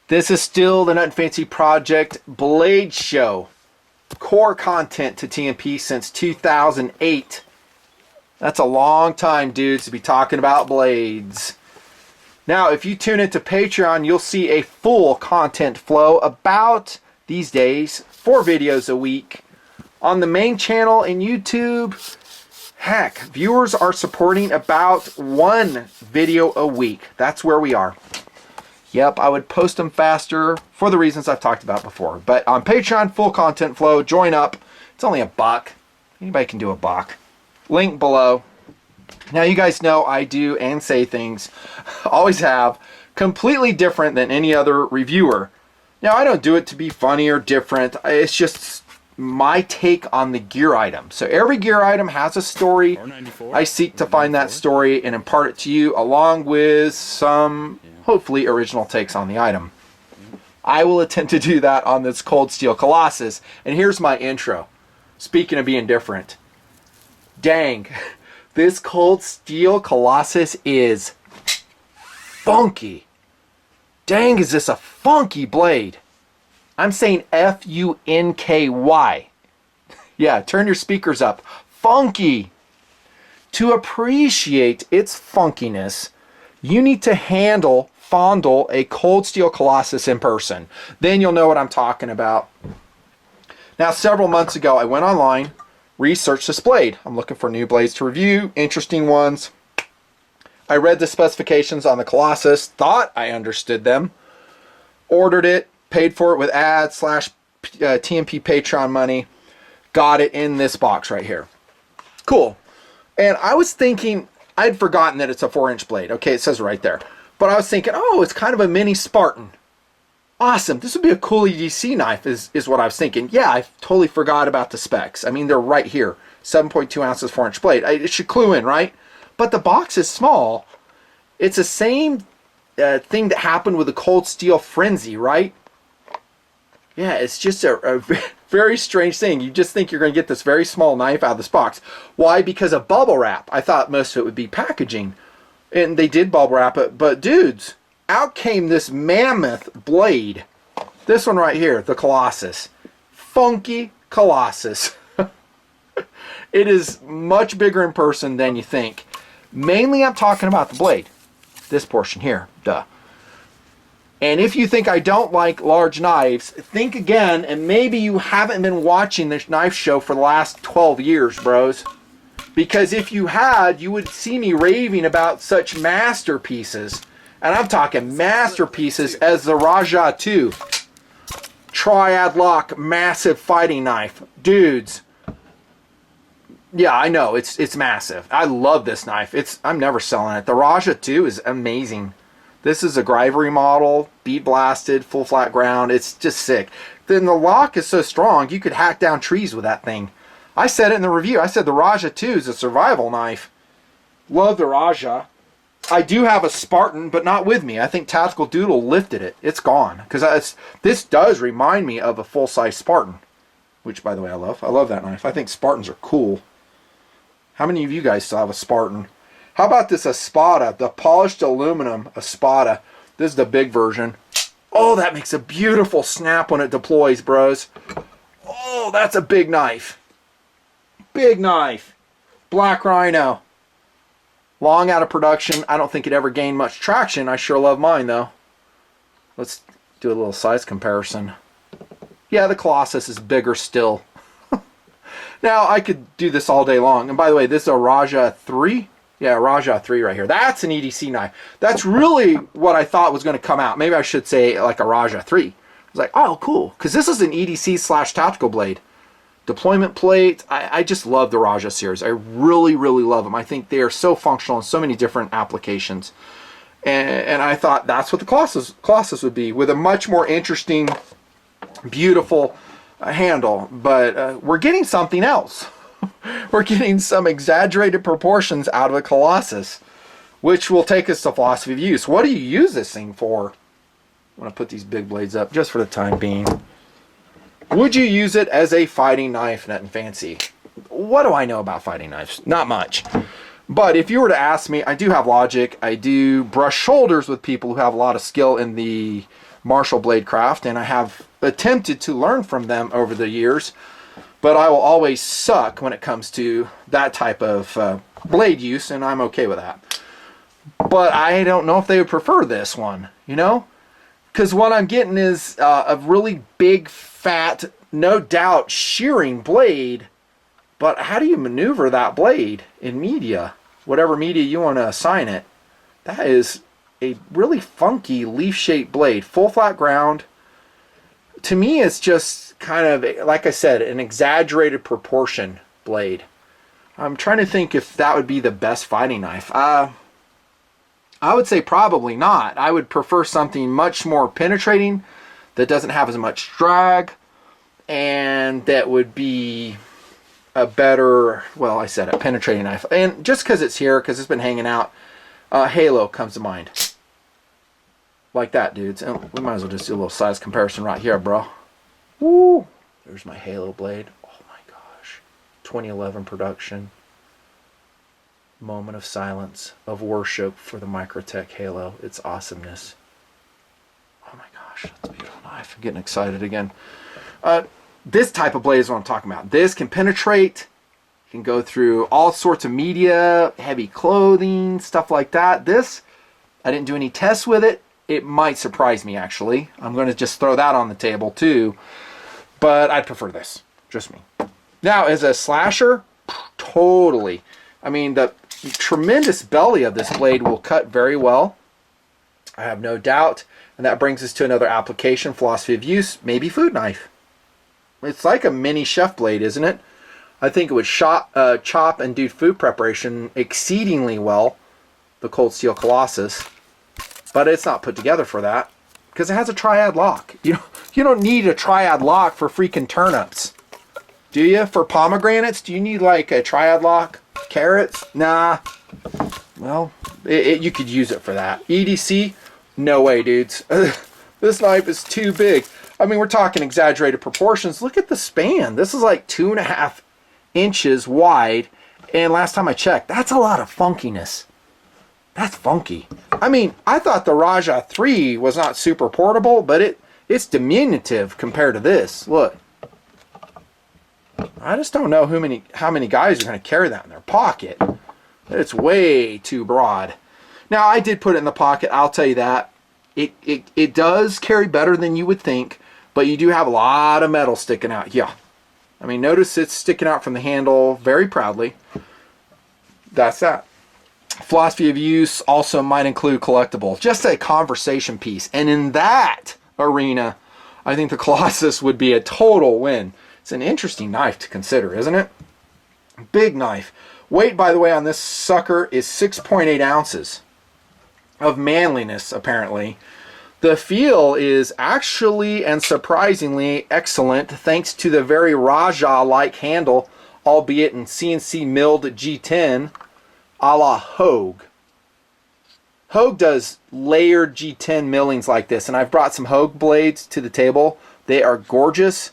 This is still the Nutnfancy Project Blade Show. Core content to TMP since 2008. That's a long time, dudes, to be talking about blades. Now, if you tune into Patreon, you'll see a full content flow about these days, 4 videos a week. On the main channel in YouTube, heck, viewers are supporting about 1 video a week. That's where we are. Yep, I would post them faster for the reasons I've talked about before. But on Patreon, full content flow, join up. It's only $1. Anybody can do $1. Link below. Now, you guys know I do and say things, always have, completely different than any other reviewer. Now, I don't do it to be funny or different. It's just my take on the gear item. So every gear item has a story. I seek to find that story and impart it to you along with some, hopefully, original takes on the item. I will attempt to do that on this Cold Steel Colossus. And here's my intro. Speaking of being different. Dang. This Cold Steel Colossus is funky. Dang, is this a funky blade. I'm saying F-U-N-K-Y. Yeah, turn your speakers up. Funky. To appreciate its funkiness, you need to fondle a Cold Steel Colossus in person. Then you'll know what I'm talking about. Now, several months ago, I went online, researched this blade. I'm looking for new blades to review, interesting ones. I read the specifications on the Colossus, thought I understood them, ordered it, paid for it with ads / TMP Patreon money, got it in this box right here. Cool. And I was thinking, I'd forgotten that it's a 4-inch blade. Okay, it says right there. But I was thinking, oh, it's kind of a mini Spartan. Awesome. This would be a cool EDC knife is what I was thinking. Yeah, I totally forgot about the specs. I mean, they're right here. 7.2 ounces, 4-inch blade. It should clue in, right? But the box is small. It's the same thing that happened with the Cold Steel Frenzy, right? Yeah, it's just a very strange thing. You just think you're going to get this very small knife out of this box. Why? Because of bubble wrap. I thought most of it would be packaging. And they did bubble wrap it. But dudes, out came this mammoth blade. This one right here, the Colossus. Funky Colossus. It is much bigger in person than you think. Mainly I'm talking about the blade. This portion here, duh. And if you think I don't like large knives, think again, and maybe you haven't been watching this knife show for the last 12 years, bros. Because if you had, you would see me raving about such masterpieces. And I'm talking masterpieces as the Raja 2. Triad lock, massive fighting knife. Dudes. Yeah, I know, it's massive. I love this knife. I'm never selling it. The Raja 2 is amazing. This is a Grivory model, bead blasted, full flat ground. It's just sick. Then the lock is so strong, you could hack down trees with that thing. I said it in the review. I said the Raja 2 is a survival knife. Love the Raja. I do have a Spartan, but not with me. I think Tactical Doodle lifted it. It's gone. Because this does remind me of a full-size Spartan. Which, by the way, I love. I love that knife. I think Spartans are cool. How many of you guys still have a Spartan? How about this Espada? The polished aluminum Espada. This is the big version. Oh, that makes a beautiful snap when it deploys, bros. Oh, that's a big knife. Big knife. Black Rhino. Long out of production. I don't think it ever gained much traction. I sure love mine, though. Let's do a little size comparison. Yeah, the Colossus is bigger still. Now, I could do this all day long. And by the way, this is a Raja 3. Yeah, Raja 3 right here. That's an EDC knife. That's really what I thought was going to come out. Maybe I should say like a Raja 3. I was like, oh, cool. Because this is an EDC / tactical blade. Deployment plate. I just love the Raja series. I really, really love them. I think they are so functional in so many different applications. And I thought that's what the Colossus would be, with a much more interesting, beautiful handle. But we're getting something else. We're getting some exaggerated proportions out of a Colossus, which will take us to philosophy of use. What do you use this thing for? I'm going to put these big blades up just for the time being. Would you use it as a fighting knife, Nutnfancy? What do I know about fighting knives? Not much. But if you were to ask me, I do have logic. I do brush shoulders with people who have a lot of skill in the Marshall Bladecraft, and I have attempted to learn from them over the years, but I will always suck when it comes to that type of blade use, and I'm okay with that. But I don't know if they would prefer this one, you know? Because what I'm getting is a really big, fat, no doubt, shearing blade. But how do you maneuver that blade in media? Whatever media you want to assign it. That is a really funky leaf-shaped blade. Full flat ground. To me, it's just kind of, like I said, an exaggerated proportion blade. I'm trying to think if that would be the best fighting knife. I would say probably not. I would prefer something much more penetrating that doesn't have as much drag, and that would be a better, well, I said a penetrating knife. And just because it's here, because it's been hanging out, Halo comes to mind. Like that, dudes. And we might as well just do a little size comparison right here, bro. Woo! There's my Halo blade. Oh my gosh. 2011 production. Moment of silence, of worship for the Microtech Halo. Its awesomeness. Oh my gosh, that's a beautiful knife. I'm getting excited again. This type of blade is what I'm talking about. This can penetrate, can go through all sorts of media, heavy clothing, stuff like that. This, I didn't do any tests with it. It might surprise me, actually. I'm going to just throw that on the table too. But I'd prefer this. Just me. Now, as a slasher, totally. I mean, the tremendous belly of this blade will cut very well. I have no doubt. And that brings us to another application, philosophy of use, maybe food knife. It's like a mini chef blade, isn't it? I think it would chop and do food preparation exceedingly well, the cold steel Collosus. But it's not put together for that because it has a triad lock. You don't need a triad lock for freaking turnips. Do you? For pomegranates, do you need like a triad lock? Carrots? Nah. Well, you could use it for that. EDC? No way, dudes. This knife is too big. I mean, we're talking exaggerated proportions. Look at the span. This is like 2.5 inches wide. And last time I checked, that's a lot of funkiness. That's funky. I mean, I thought the Raja 3 was not super portable, but it's diminutive compared to this. Look. I just don't know how many guys are going to carry that in their pocket. It's way too broad. Now, I did put it in the pocket, I'll tell you that. It does carry better than you would think, but you do have a lot of metal sticking out. Yeah. I mean, notice it's sticking out from the handle very proudly. That's that. Philosophy of use also might include collectible. Just a conversation piece. And in that arena, I think the Colossus would be a total win. It's an interesting knife to consider, isn't it? Big knife. Weight, by the way, on this sucker is 6.8 ounces of manliness, apparently. The feel is actually and surprisingly excellent thanks to the very Raja-like handle, albeit in CNC milled G10 a la Hogue. Hogue does layered G10 millings like this, and I've brought some Hogue blades to the table. They are gorgeous.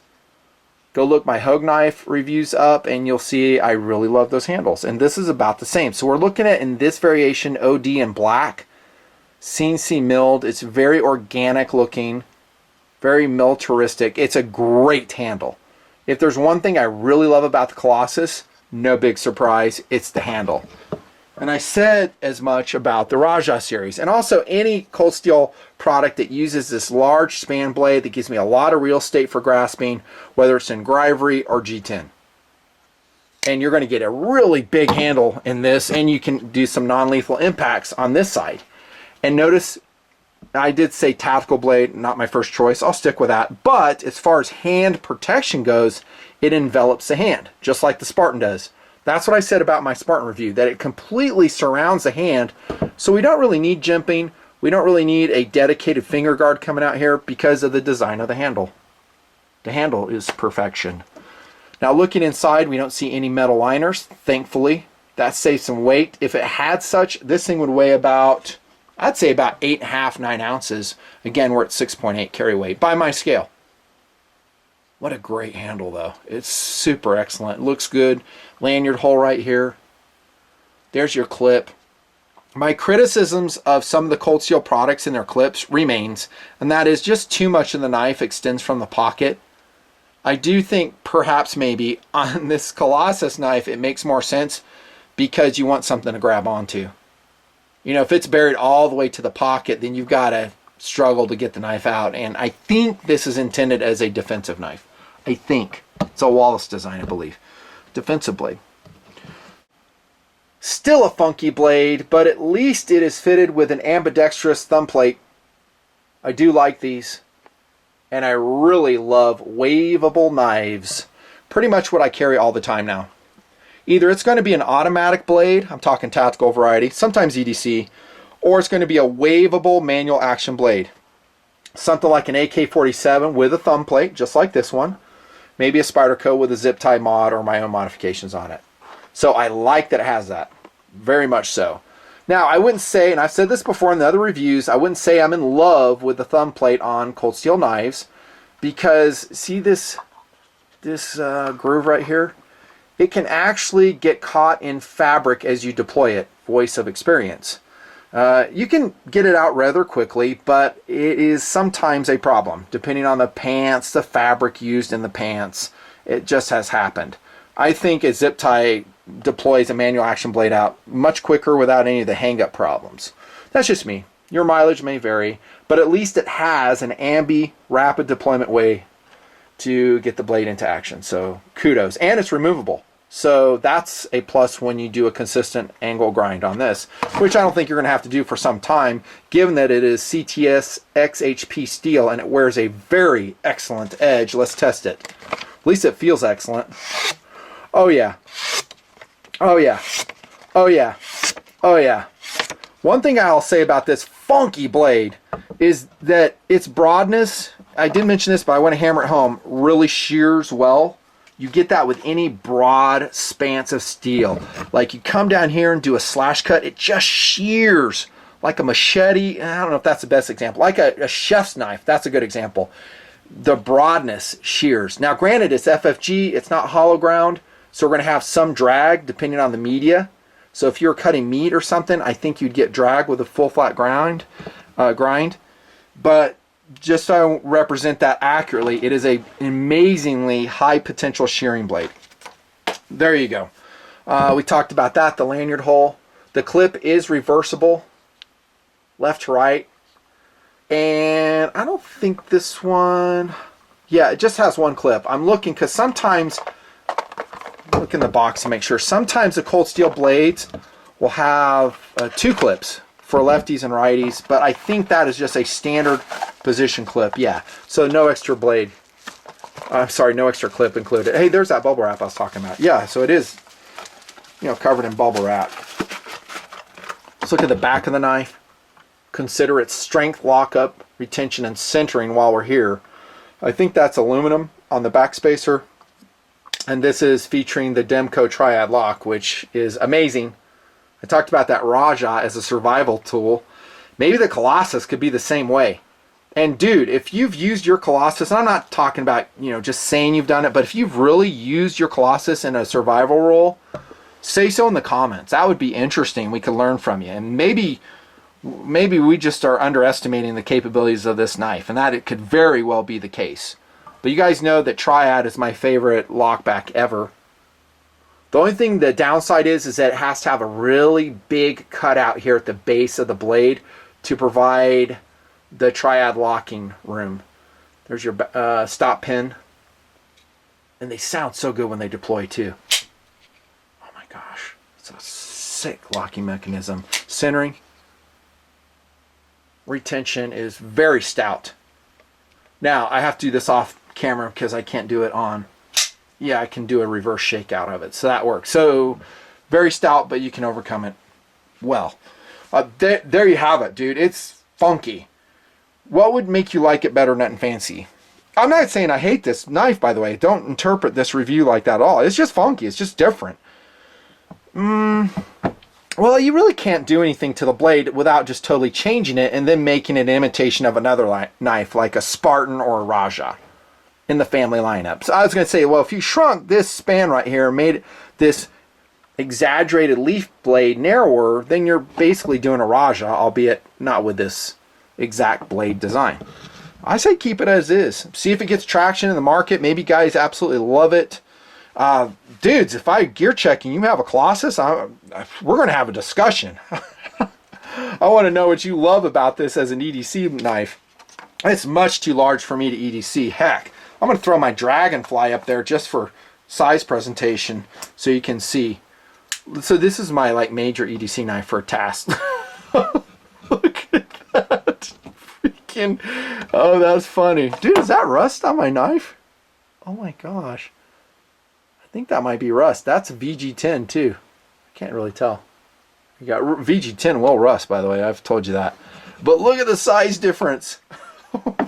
Go look my Hogue knife reviews up and you'll see I really love those handles. And this is about the same. So we're looking at, in this variation, OD in black. CNC milled. It's very organic looking. Very militaristic. It's a great handle. If there's one thing I really love about the Colossus, no big surprise, it's the handle. And I said as much about the Raja series. And also any cold steel product that uses this large span blade that gives me a lot of real estate for grasping, whether it's in Grivory or G10. And you're going to get a really big handle in this, and you can do some non-lethal impacts on this side. And notice I did say tactical blade, not my first choice. I'll stick with that. But as far as hand protection goes, it envelops the hand, just like the Spartan does. That's what I said about my Spartan review, that it completely surrounds the hand. So we don't really need jimping. We don't really need a dedicated finger guard coming out here because of the design of the handle. The handle is perfection. Now looking inside, we don't see any metal liners, thankfully. That saves some weight. If it had such, this thing would weigh about, I'd say about 8.5, 9 ounces. Again, we're at 6.8 carry weight by my scale. What a great handle, though. It's super excellent. It looks good. Lanyard hole right here. There's your clip. My criticisms of some of the Cold Steel products in their clips remains, and that is just too much of the knife extends from the pocket. I do think perhaps maybe on this Collosus knife it makes more sense because you want something to grab onto. You know, if it's buried all the way to the pocket, then you've got to struggle to get the knife out. And I think this is intended as a defensive knife. I think. It's a Wallace design, I believe. Defensive blade. Still a funky blade, but at least it is fitted with an ambidextrous thumb plate. I do like these. And I really love waveable knives. Pretty much what I carry all the time now. Either it's going to be an automatic blade, I'm talking tactical variety, sometimes EDC, or it's going to be a waveable manual action blade. Something like an AK-47 with a thumb plate, just like this one. Maybe a Spyderco with a zip tie mod or my own modifications on it. So I like that it has that. Very much so. Now, I wouldn't say, and I've said this before in the other reviews, I wouldn't say I'm in love with the thumb plate on Cold Steel knives, because see this groove right here? It can actually get caught in fabric as you deploy it. Voice of experience. You can get it out rather quickly, but it is sometimes a problem, depending on the pants, the fabric used in the pants. It just has happened. I think a zip tie deploys a manual action blade out much quicker without any of the hang-up problems. That's just me. Your mileage may vary, but at least it has an ambi rapid deployment way to get the blade into action. So kudos. And it's removable. So that's a plus when you do a consistent angle grind on this, which I don't think you're going to have to do for some time, given that it is CTS XHP steel and it wears a very excellent edge. Let's test it. At least it feels excellent. Oh yeah. Oh yeah. Oh yeah. Oh yeah. One thing I'll say about this funky blade is that its broadness, I did mention this, but I want to hammer it home, really shears well. You get that with any broad spans of steel. Like you come down here and do a slash cut, it just shears like a machete. I don't know if that's the best example. Like a chef's knife, that's a good example. The broadness shears. Now granted, it's FFG, it's not hollow ground, so we're going to have some drag depending on the media. So if you're cutting meat or something, I think you'd get drag with a full flat grind. But just so I represent that accurately, it is an amazingly high potential shearing blade. There you go. We talked about that, the lanyard hole. The clip is reversible, left to right. And I don't think this one, yeah, it just has one clip. I'm looking because sometimes, look in the box to make sure, sometimes the Cold Steel blades will have two clips for lefties and righties, but I think that is just a standard position clip. Yeah, so no extra blade. I'm sorry, no extra clip included. Hey, there's that bubble wrap I was talking about. Yeah, so it is, you know, covered in bubble wrap. Let's look at the back of the knife. Consider its strength, lockup, retention, and centering while we're here. I think that's aluminum on the back spacer. And this is featuring the Demco Triad lock, which is amazing. I talked about that Raja as a survival tool. Maybe the Colossus could be the same way. And dude, if you've used your Colossus, and I'm not talking about, you know, just saying you've done it, but if you've really used your Colossus in a survival role, say so in the comments. That would be interesting. We could learn from you. And maybe we just are underestimating the capabilities of this knife, and that it could very well be the case. But you guys know that Triad is my favorite lockback ever. The only thing, the downside is that it has to have a really big cutout here at the base of the blade to provide the Triad locking room. There's your stop pin. And they sound so good when they deploy too. Oh my gosh. It's a sick locking mechanism. Centering. Retention is very stout. Now, I have to do this off camera because I can't do it on. Yeah, I can do a reverse shake out of it. So that works. So, very stout, but you can overcome it well. There you have it, dude. It's funky. What would make you like it better, Nutnfancy? I'm not saying I hate this knife, by the way. Don't interpret this review like that at all. It's just funky. It's just different. Well, you really can't do anything to the blade without just totally changing it and then making an imitation of another knife, like a Spartan or a Raja in the family lineup. So I was going to say, well, if you shrunk this span right here, made this exaggerated leaf blade narrower, then you're basically doing a Raja, albeit not with this exact blade design. I say keep it as is. See if it gets traction in the market. Maybe guys absolutely love it. Dudes, if I gear checking, you have a Collosus, we're going to have a discussion. I want to know what you love about this as an EDC knife. It's much too large for me to EDC. Heck, I'm going to throw my Dragonfly up there just for size presentation so you can see. So this is my like major EDC knife for a task. Look at that. Freaking, oh, that's funny. Dude, is that rust on my knife? Oh my gosh. I think that might be rust. That's VG10 too. I can't really tell. You got VG10 will rust, by the way. I've told you that. But look at the size difference.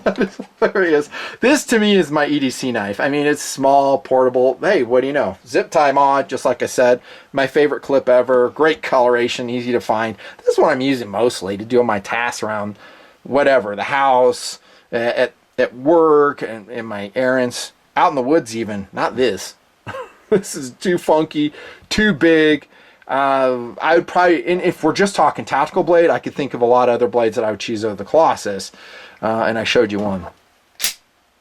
That is hilarious. This to me is my EDC knife. I mean, it's small, portable. Hey, what do you know? Zip tie mod, just like I said. My favorite clip ever. Great coloration, easy to find. This is what I'm using mostly to do my tasks around whatever, the house, at work, and in my errands, out in the woods even. Not this. This is too funky, too big. I would probably, and if we're just talking tactical blade, I could think of a lot of other blades that I would choose over the Collosus. And I showed you one.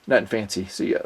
Nutnfancy. See ya.